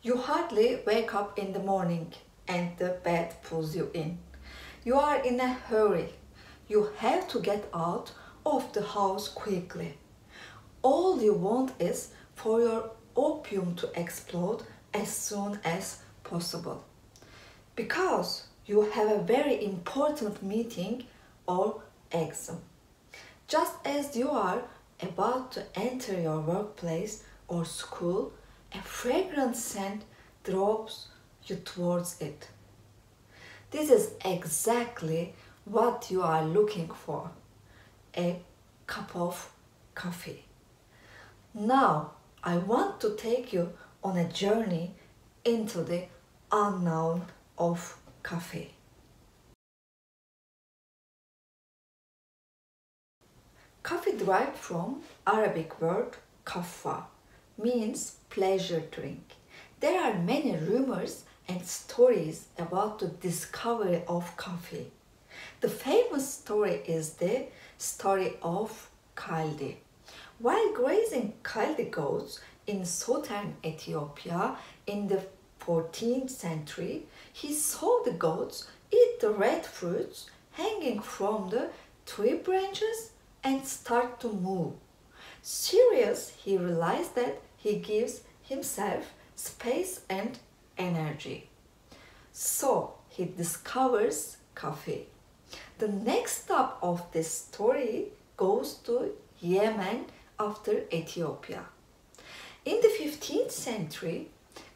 You hardly wake up in the morning and the bed pulls you in. You are in a hurry. You have to get out of the house quickly. All you want is for your opium to explode as soon as possible. Because you have a very important meeting or exam. Just as you are about to enter your workplace or school, a fragrant scent draws you towards it. This is exactly what you are looking for, a cup of coffee. Now, I want to take you on a journey into the unknown of coffee. Coffee derived from Arabic word kaffa, means pleasure drink. There are many rumors and stories about the discovery of coffee. The famous story is the story of Kaldi. While grazing Kaldi goats in southern Ethiopia in the 14th century, he saw the goats eat the red fruits hanging from the tree branches and start to move. Curious, he realized that he gives himself space and energy. So he discovers coffee. The next stop of this story goes to Yemen after Ethiopia. In the 15th century,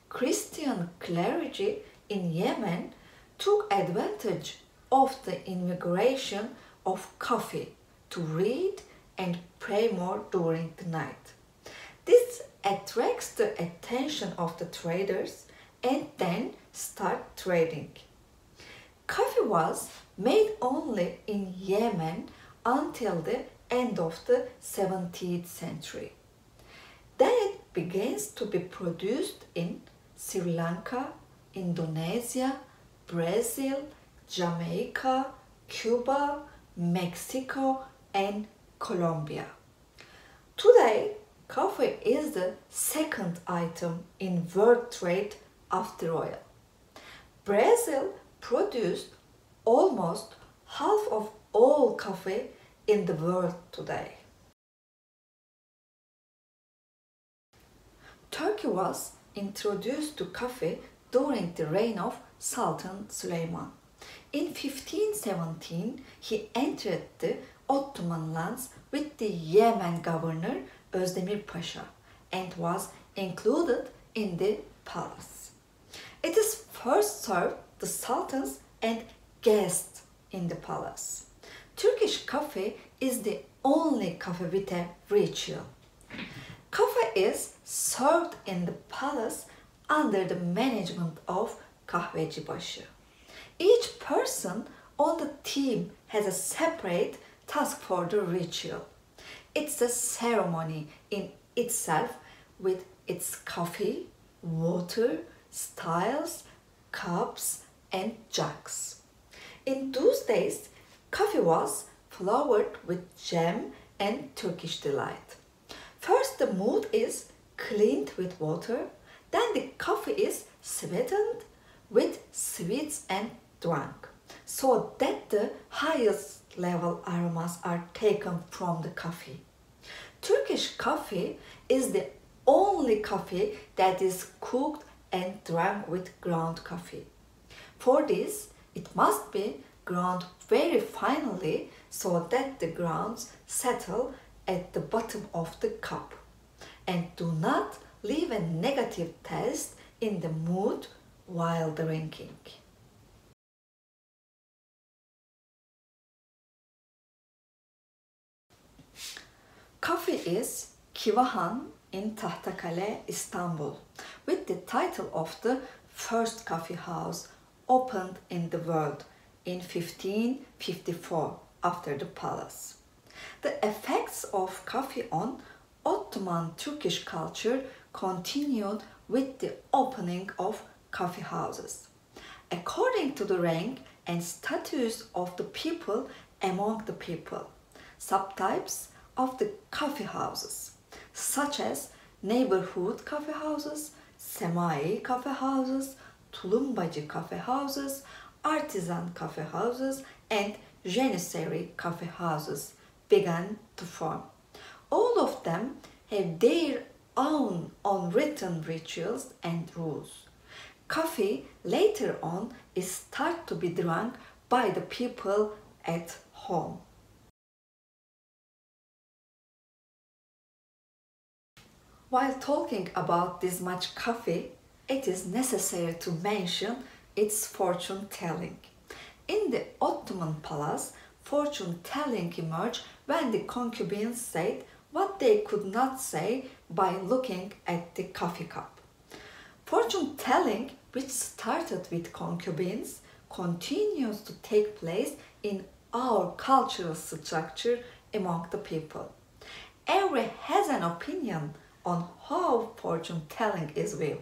Christian clergy in Yemen took advantage of the immigration of coffee to read and pray more during the night. This attracts the attention of the traders and then start trading. Coffee was made only in Yemen until the end of the 17th century. Then it begins to be produced in Sri Lanka, Indonesia, Brazil, Jamaica, Cuba, Mexico, and Colombia. Today, coffee is the second item in world trade after oil. Brazil produced almost half of all coffee in the world today. Turkey was introduced to coffee during the reign of Sultan Süleyman. In 1517, he entered the Ottoman lands with the Yemen governor Özdemir Pasha and was included in the palace. It is first served the sultans and guests in the palace. Turkish coffee is the only coffee with a ritual. Coffee is served in the palace under the management of kahvecibaşı. Each person on the team has a separate task for the ritual. It's a ceremony in itself with its coffee, water, styles, cups, and jugs. In those days, coffee was flavored with jam and Turkish delight. First, the mood is cleaned with water, then the coffee is sweetened with sweets and drunk, so that the highest level aromas are taken from the coffee. Turkish coffee is the only coffee that is cooked and drunk with ground coffee. For this, it must be ground very finely so that the grounds settle at the bottom of the cup and do not leave a negative taste in the mouth while drinking. Coffee is Kivahan in Tahtakale, Istanbul, with the title of the first coffee house opened in the world in 1554 after the palace. The effects of coffee on Ottoman Turkish culture continued with the opening of coffee houses. According to the rank and status of the people among the people, subtypes of the coffee houses, such as neighborhood coffee houses, semai coffee houses, tulumbacı coffee houses, artisan coffee houses, and janissary coffee houses began to form. All of them have their own unwritten rituals and rules. Coffee later on is started to be drunk by the people at home. While talking about this much coffee, it is necessary to mention its fortune telling. In the Ottoman palace, fortune telling emerged when the concubines said what they could not say by looking at the coffee cup. Fortune telling, which started with concubines, continues to take place in our cultural structure among the people. Every has an opinion on how fortune telling is viewed.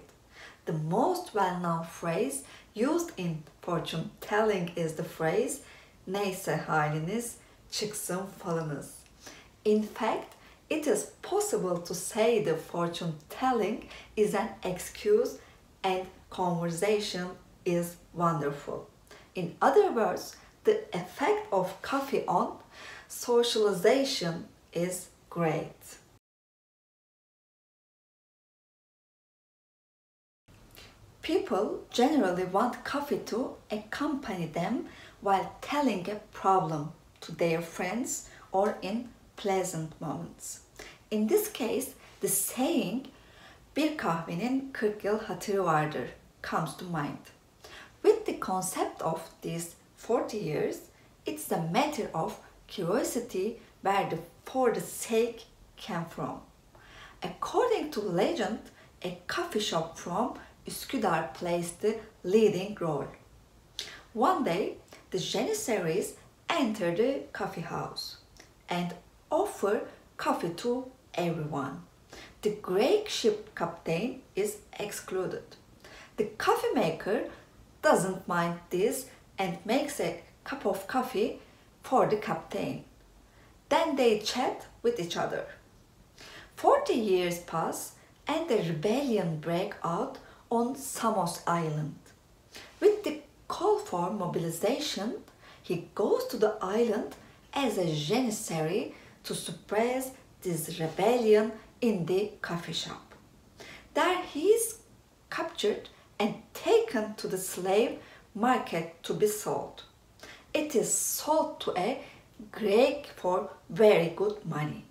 The most well-known phrase used in fortune telling is the phrase "Neyse haliniz, çıksın falınız." In fact, it is possible to say the fortune telling is an excuse and conversation is wonderful. In other words, the effect of coffee on socialization is great. People generally want coffee to accompany them while telling a problem to their friends or in pleasant moments. In this case, the saying "Bir kahvenin 40 yıl hatırı vardır" comes to mind. With the concept of these 40 years, it's a matter of curiosity where the "for the sake" came from. According to legend, a coffee shop from Üsküdar plays the leading role. One day, the Janissaries enter the coffee house and offer coffee to everyone. The Greek ship captain is excluded. The coffee maker doesn't mind this and makes a cup of coffee for the captain. Then they chat with each other. 40 years pass and a rebellion breaks out on Samos Island. With the call for mobilization, he goes to the island as a janissary to suppress this rebellion in the coffee shop. There he is captured and taken to the slave market to be sold. It is sold to a Greek for very good money.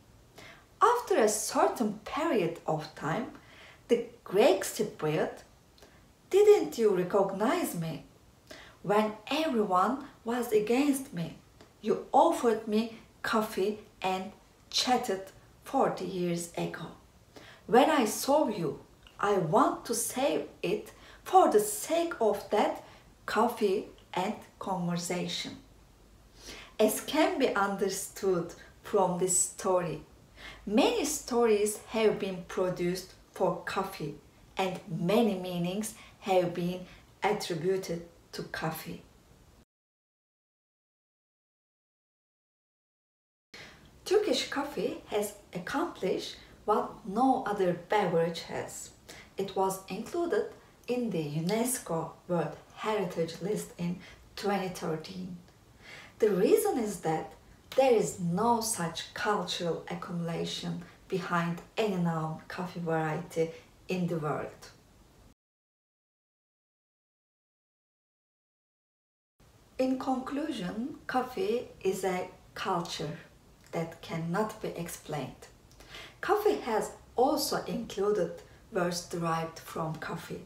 After a certain period of time, the Greek Cypriot, "Didn't you recognize me? When everyone was against me, you offered me coffee and chatted 40 years ago. When I saw you, I want to save it for the sake of that coffee and conversation." As can be understood from this story, many stories have been produced for coffee and many meanings have been attributed to coffee. Turkish coffee has accomplished what no other beverage has. It was included in the UNESCO World Heritage List in 2013. The reason is that there is no such cultural accumulation behind any known coffee variety in the world. In conclusion, coffee is a culture that cannot be explained. Coffee has also included words derived from coffee,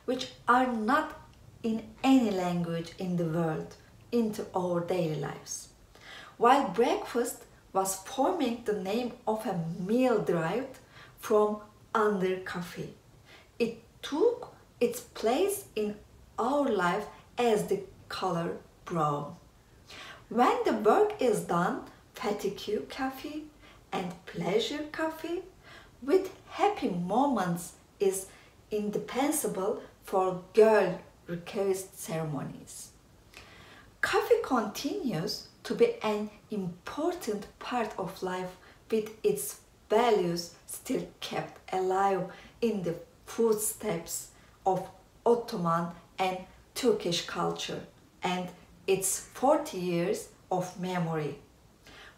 which are not in any language in the world, into our daily lives. While breakfast was forming the name of a meal derived from under coffee, it took its place in our life as the color brown. When the work is done, fatigue coffee and pleasure coffee with happy moments is indispensable for girl request ceremonies. Coffee continues to be an important part of life with its values still kept alive in the footsteps of Ottoman and Turkish culture and its 40 years of memory.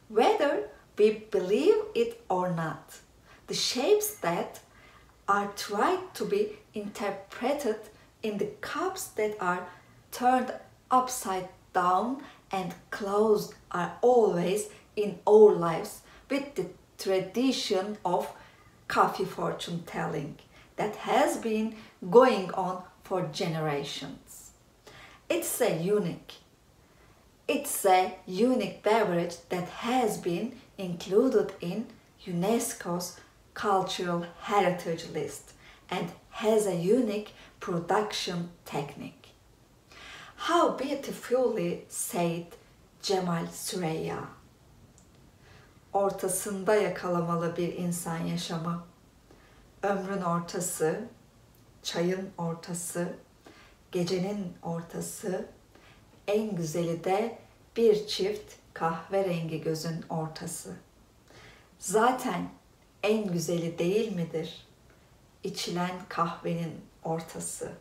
Whether we believe it or not, the shapes that are tried to be interpreted in the cups that are turned upside down and closed are always in our lives with the tradition of coffee fortune telling that has been going on for generations. It's a unique beverage that has been included in UNESCO's cultural heritage list and has a unique production technique. How beautifully said Cemal Süreyya. Ortasında yakalamalı bir insan yaşamı. Ömrün ortası, çayın ortası, gecenin ortası, en güzeli de bir çift kahverengi gözün ortası. Zaten en güzeli değil midir? İçilen kahvenin ortası.